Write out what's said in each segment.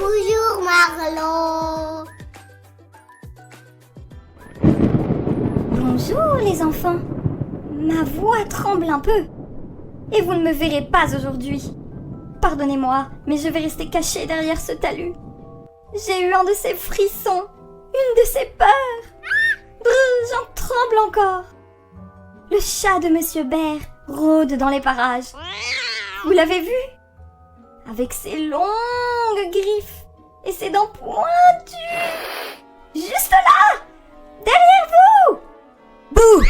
Bonjour Marlon. Bonjour les enfants. Ma voix tremble un peu. Et vous ne me verrez pas aujourd'hui. Pardonnez-moi, mais je vais rester cachée derrière ce talus. J'ai eu un de ces frissons, une de ces peurs. Brrr, j'en tremble encore. Le chat de Monsieur Bear rôde dans les parages. Vous l'avez vu? Avec ses longues griffes et ses dents pointues. Juste là! Derrière vous! Bouh!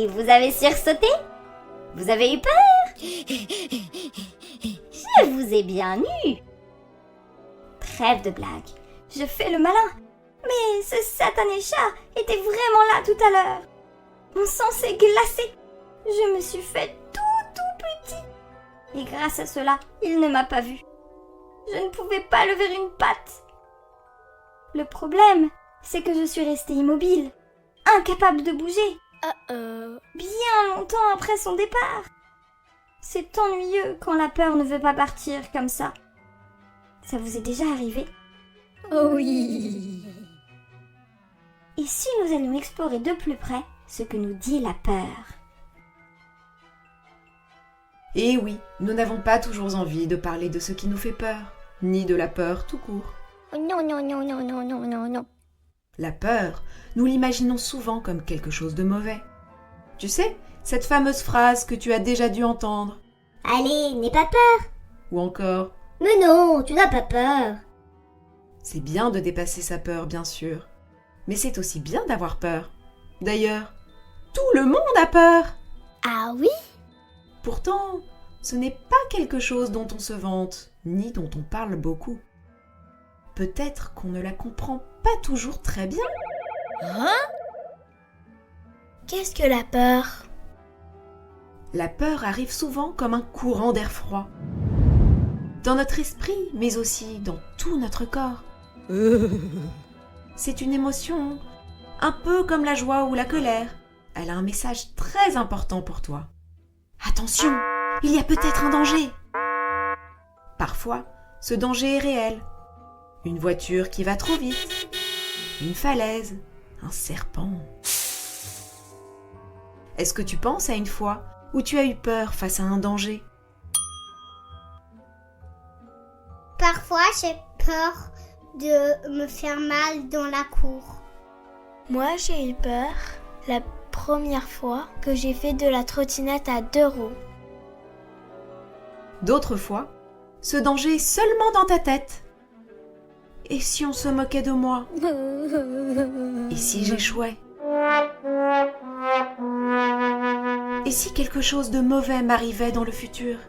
Vous avez sursauté? Vous avez eu peur? Je vous ai bien eu. Trêve de blagues. Je fais le malin. Mais ce satané chat était vraiment là tout à l'heure. Mon sang s'est glacé. Je me suis fait tout petit. Et grâce à cela, il ne m'a pas vu. Je ne pouvais pas lever une patte. Le problème, c'est que je suis restée immobile, incapable de bouger. Bien longtemps après son départ. C'est ennuyeux quand la peur ne veut pas partir comme ça. Ça vous est déjà arrivé? Oh oui. Et si nous allions explorer de plus près ce que nous dit la peur? Et oui, nous n'avons pas toujours envie de parler de ce qui nous fait peur, ni de la peur tout court. Non. La peur, nous l'imaginons souvent comme quelque chose de mauvais. Tu sais, cette fameuse phrase que tu as déjà dû entendre. Allez, n'aie pas peur. Ou encore, Mais non, tu n'as pas peur. c'est bien de dépasser sa peur, bien sûr. Mais c'est aussi bien d'avoir peur. D'ailleurs, tout le monde a peur. Ah oui? Pourtant, ce n'est pas quelque chose dont on se vante, ni dont on parle beaucoup. Peut-être qu'on ne la comprend pas toujours très bien. Hein? Qu'est-ce que la peur? La peur arrive souvent comme un courant d'air froid. Dans notre esprit, mais aussi dans tout notre corps. C'est une émotion, un peu comme la joie ou la colère. Elle a un message très important pour toi. Attention, il y a peut-être un danger. Parfois, ce danger est réel. Une voiture qui va trop vite, une falaise, un serpent. Est-ce que tu penses à une fois où tu as eu peur face à un danger? Parfois, j'ai peur de me faire mal dans la cour. Moi, j'ai eu peur la première fois que j'ai fait de la trottinette à 2 roues. D'autres fois, ce danger est seulement dans ta tête. Et si on se moquait de moi? Et si j'échouais? Et si quelque chose de mauvais m'arrivait dans le futur?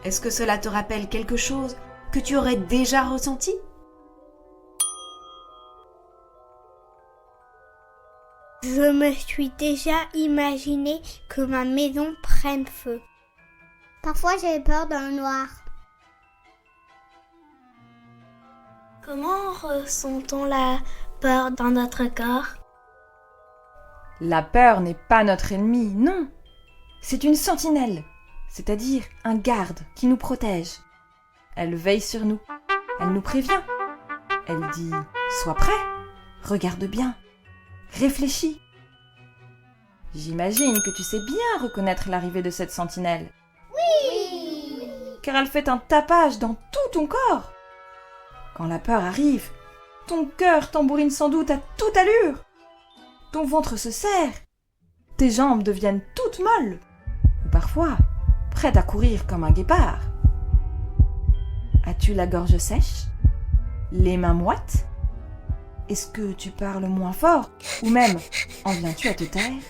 Est-ce que cela te rappelle quelque chose que tu aurais déjà ressenti? Je me suis déjà imaginé que ma maison prenne feu. Parfois, j'ai peur dans le noir. Comment ressent-on la peur dans notre corps? La peur n'est pas notre ennemi, non. C'est une sentinelle, c'est-à-dire un garde qui nous protège. Elle veille sur nous, elle nous prévient. Elle dit « Sois prêt, regarde bien, réfléchis ». J'imagine que tu sais bien reconnaître l'arrivée de cette sentinelle. Oui! Car elle fait un tapage dans tout ton corps. Quand la peur arrive, ton cœur tambourine sans doute à toute allure. Ton ventre se serre, tes jambes deviennent toutes molles, ou parfois prêtes à courir comme un guépard. As-tu la gorge sèche? Les mains moites? Est-ce que tu parles moins fort? Ou même, en viens-tu à te taire?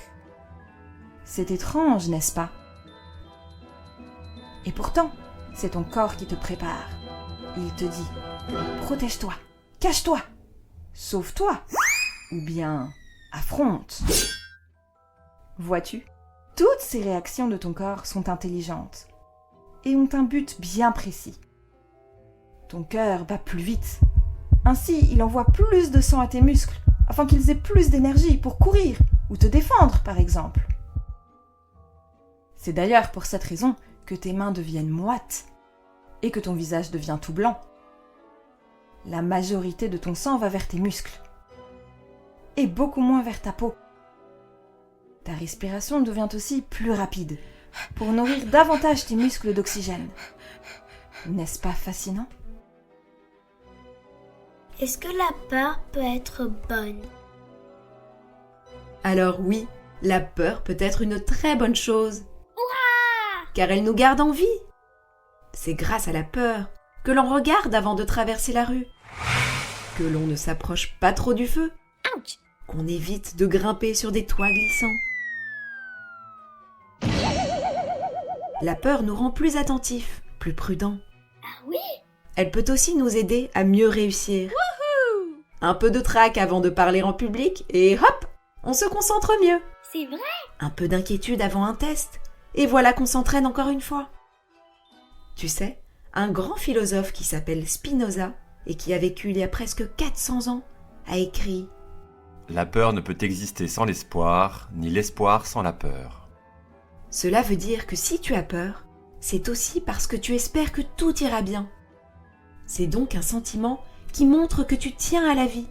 C'est étrange, n'est-ce pas? Et pourtant, c'est ton corps qui te prépare. Il te dit « Protège-toi, cache-toi, sauve-toi, ou bien affronte. » Vois-tu, toutes ces réactions de ton corps sont intelligentes et ont un but bien précis. Ton cœur bat plus vite. Ainsi, il envoie plus de sang à tes muscles afin qu'ils aient plus d'énergie pour courir ou te défendre, par exemple. C'est d'ailleurs pour cette raison que tes mains deviennent moites et que ton visage devient tout blanc. La majorité de ton sang va vers tes muscles et beaucoup moins vers ta peau. Ta respiration devient aussi plus rapide pour nourrir davantage tes muscles d'oxygène. N'est-ce pas fascinant? Est-ce que la peur peut être bonne? Alors oui, la peur peut être une très bonne chose. Car elle nous garde en vie. C'est grâce à la peur que l'on regarde avant de traverser la rue, que l'on ne s'approche pas trop du feu, qu'on évite de grimper sur des toits glissants. La peur nous rend plus attentifs, plus prudents. Ah oui? Elle peut aussi nous aider à mieux réussir. Un peu de trac avant de parler en public et hop, on se concentre mieux. C'est vrai? Un peu d'inquiétude avant un test et voilà qu'on s'entraîne encore une fois. Tu sais, un grand philosophe qui s'appelle Spinoza et qui a vécu il y a presque 400 ans a écrit « La peur ne peut exister sans l'espoir, ni l'espoir sans la peur. » Cela veut dire que si tu as peur, c'est aussi parce que tu espères que tout ira bien. C'est donc un sentiment qui montre que tu tiens à la vie,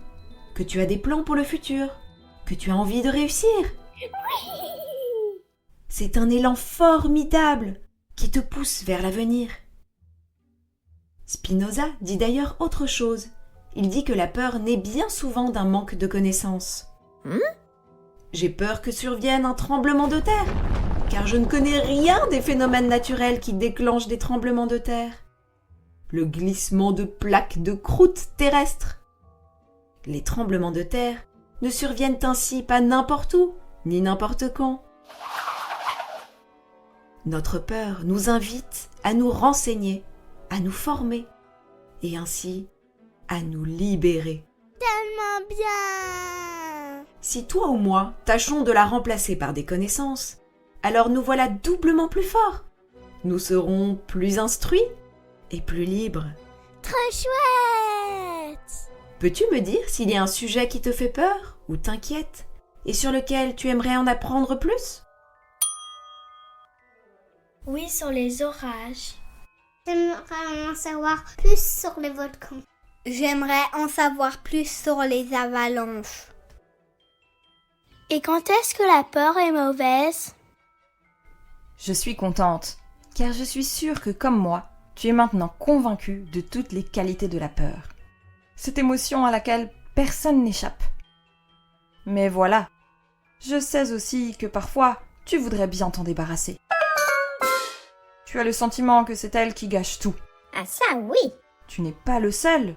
que tu as des plans pour le futur, que tu as envie de réussir. C'est un élan formidable qui te pousse vers l'avenir. Spinoza dit d'ailleurs autre chose. Il dit que la peur naît bien souvent d'un manque de connaissances. J'ai peur que survienne un tremblement de terre, car je ne connais rien des phénomènes naturels qui déclenchent des tremblements de terre. Le glissement de plaques de croûte terrestre. Les tremblements de terre ne surviennent ainsi pas n'importe où, ni n'importe quand. Notre peur nous invite à nous renseigner, à nous former, et ainsi à nous libérer. Tellement bien! Si toi ou moi tâchons de la remplacer par des connaissances, alors nous voilà doublement plus forts. Nous serons plus instruits et plus libres. Trop chouette! Peux-tu me dire s'il y a un sujet qui te fait peur ou t'inquiète et sur lequel tu aimerais en apprendre plus? Oui, sur les orages. J'aimerais en savoir plus sur les volcans. J'aimerais en savoir plus sur les avalanches. Et quand est-ce que la peur est mauvaise? Je suis contente, car je suis sûre que comme moi, tu es maintenant convaincue de toutes les qualités de la peur. Cette émotion à laquelle personne n'échappe. Mais voilà, je sais aussi que parfois, tu voudrais bien t'en débarrasser. Tu as le sentiment que c'est elle qui gâche tout. Ah ça, oui! Tu n'es pas le seul.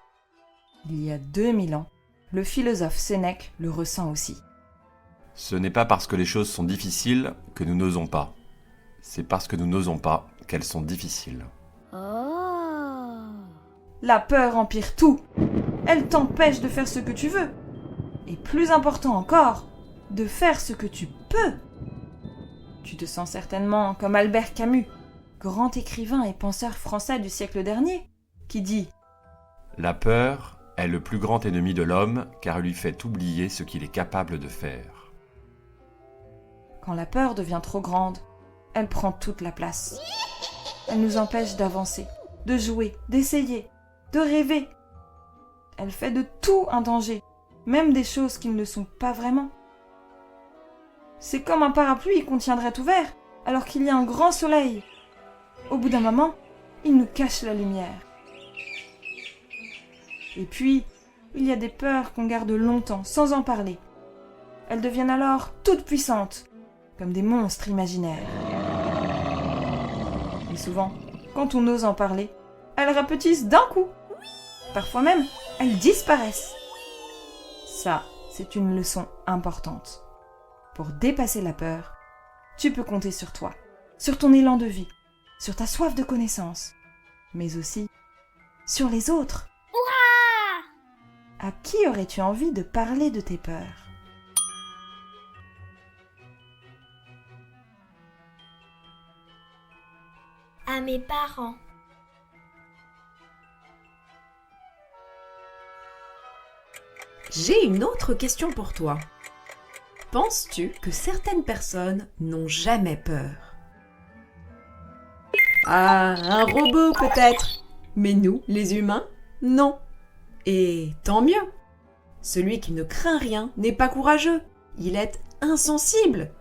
Il y a 2000 ans, le philosophe Sénèque le ressent aussi. Ce n'est pas parce que les choses sont difficiles que nous n'osons pas. C'est parce que nous n'osons pas qu'elles sont difficiles. La peur empire tout. Elle t'empêche de faire ce que tu veux. Et plus important encore, de faire ce que tu peux. Tu te sens certainement comme Albert Camus, grand écrivain et penseur français du siècle dernier, qui dit « La peur est le plus grand ennemi de l'homme car elle lui fait oublier ce qu'il est capable de faire. » Quand la peur devient trop grande, elle prend toute la place. Elle nous empêche d'avancer, de jouer, d'essayer, de rêver. Elle fait de tout un danger, même des choses qui ne le sont pas vraiment. C'est comme un parapluie qu'on tiendrait ouvert alors qu'il y a un grand soleil. Au bout d'un moment, il nous cache la lumière. Et puis, il y a des peurs qu'on garde longtemps sans en parler. Elles deviennent alors toutes puissantes, comme des monstres imaginaires. Et souvent, quand on ose en parler, elles rapetissent d'un coup. Parfois même, elles disparaissent. Ça, c'est une leçon importante. Pour dépasser la peur, tu peux compter sur toi, sur ton élan de vie, sur ta soif de connaissance, mais aussi sur les autres. À qui aurais-tu envie de parler de tes peurs? À mes parents. J'ai une autre question pour toi. Penses-tu que certaines personnes n'ont jamais peur? Ah, un robot peut-être, Mais nous, les humains, non. Et tant mieux. Celui qui ne craint rien n'est pas courageux. Il est insensible.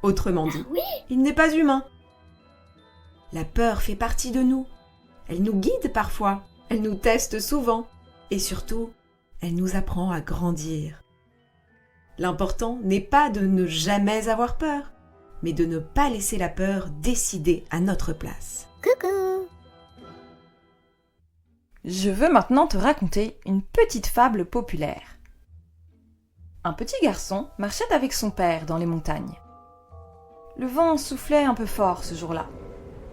Autrement dit, il n'est pas humain. La peur fait partie de nous. Elle nous guide parfois, elle nous teste souvent. Et surtout, elle nous apprend à grandir. L'important n'est pas de ne jamais avoir peur, mais de ne pas laisser la peur décider à notre place. Coucou. Je veux maintenant te raconter une petite fable populaire. Un petit garçon marchait avec son père dans les montagnes. Le vent soufflait un peu fort ce jour-là,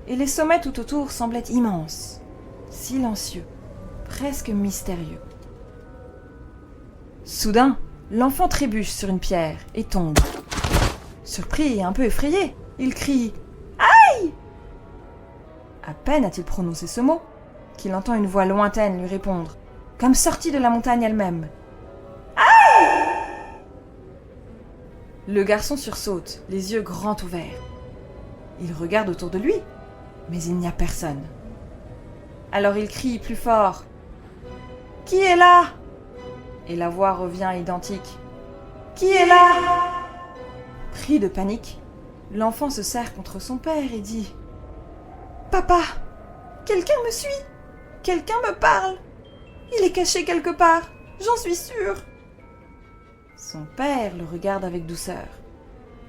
et les sommets tout autour semblaient immenses, silencieux, presque mystérieux. Soudain, l'enfant trébuche sur une pierre et tombe. Surpris et un peu effrayé, il crie « Aïe !» À peine a-t-il prononcé ce mot qu'il entend une voix lointaine lui répondre, comme sortie de la montagne elle-même. « Aïe !» Le garçon sursaute, les yeux grands ouverts. Il regarde autour de lui, mais il n'y a personne. Alors il crie plus fort « Qui est là ?» Et la voix revient identique. « Qui est là ?» Pris de panique, l'enfant se serre contre son père et dit « Papa, quelqu'un me suit, quelqu'un me parle. Il est caché quelque part, j'en suis sûre. » Son père le regarde avec douceur.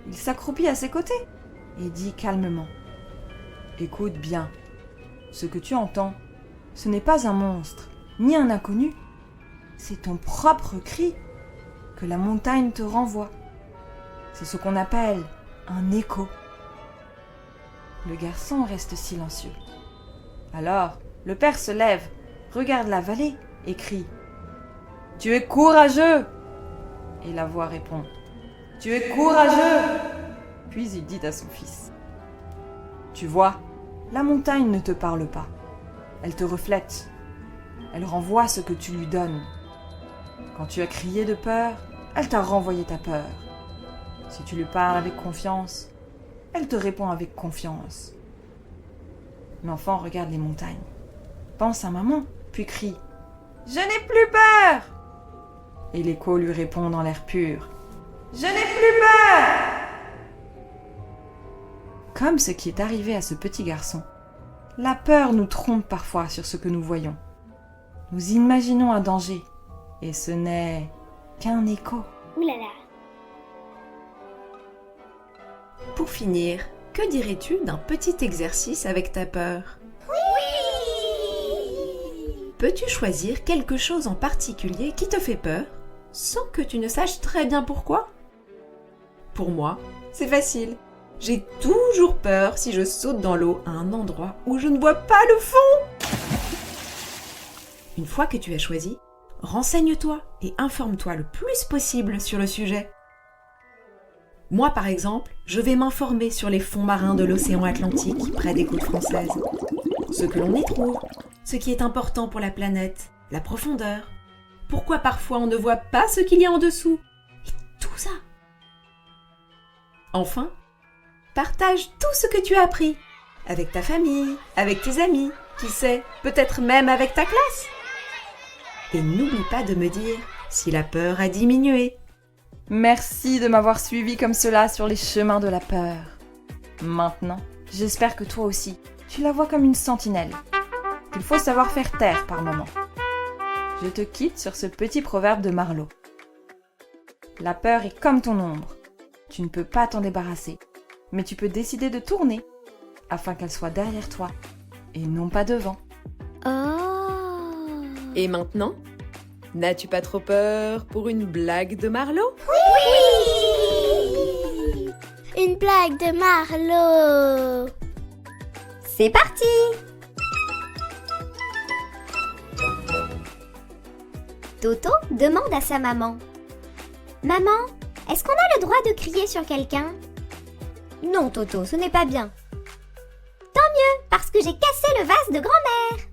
Il s'accroupit à ses côtés et dit calmement « Écoute bien, ce que tu entends, ce n'est pas un monstre, ni un inconnu. C'est ton propre cri que la montagne te renvoie. C'est ce qu'on appelle un écho. » Le garçon reste silencieux. Alors, le père se lève, regarde la vallée et crie « Tu es courageux !» Et la voix répond « Tu es courageux !» Puis il dit à son fils « Tu vois, la montagne ne te parle pas. Elle te reflète. Elle renvoie ce que tu lui donnes. Quand tu as crié de peur, elle t'a renvoyé ta peur. Si tu lui parles avec confiance, elle te répond avec confiance. » L'enfant regarde les montagnes, pense à maman, puis crie « Je n'ai plus peur !» Et l'écho lui répond dans l'air pur « Je n'ai plus peur !» Comme ce qui est arrivé à ce petit garçon, la peur nous trompe parfois sur ce que nous voyons. Nous imaginons un danger, et ce n'est qu'un écho. Ouh là là. Pour finir, que dirais-tu d'un petit exercice avec ta peur ? Peux-tu choisir quelque chose en particulier qui te fait peur, sans que tu ne saches très bien pourquoi ? Pour moi, c'est facile. J'ai toujours peur si je saute dans l'eau à un endroit où je ne vois pas le fond. Une fois que tu as choisi, renseigne-toi et informe-toi le plus possible sur le sujet. Moi, par exemple, je vais m'informer sur les fonds marins de l'océan Atlantique, près des côtes françaises. Ce que l'on y trouve, ce qui est important pour la planète, la profondeur, pourquoi parfois on ne voit pas ce qu'il y a en dessous, et tout ça. Enfin, partage tout ce que tu as appris, avec ta famille, avec tes amis, qui sait, peut-être même avec ta classe. Et n'oublie pas de me dire si la peur a diminué. Merci de m'avoir suivi comme cela sur les chemins de la peur. Maintenant, j'espère que toi aussi, tu la vois comme une sentinelle, qu'il faut savoir faire taire par moments. Je te quitte sur ce petit proverbe de Marlowe. La peur est comme ton ombre. Tu ne peux pas t'en débarrasser, mais tu peux décider de tourner afin qu'elle soit derrière toi et non pas devant. Oh. Et maintenant, n'as-tu pas trop peur pour une blague de Marlowe ? Une blague de Marlowe. C'est parti! Toto demande à sa maman. Maman, est-ce qu'on a le droit de crier sur quelqu'un? Non, Toto, ce n'est pas bien. Tant mieux, parce que j'ai cassé le vase de grand-mère.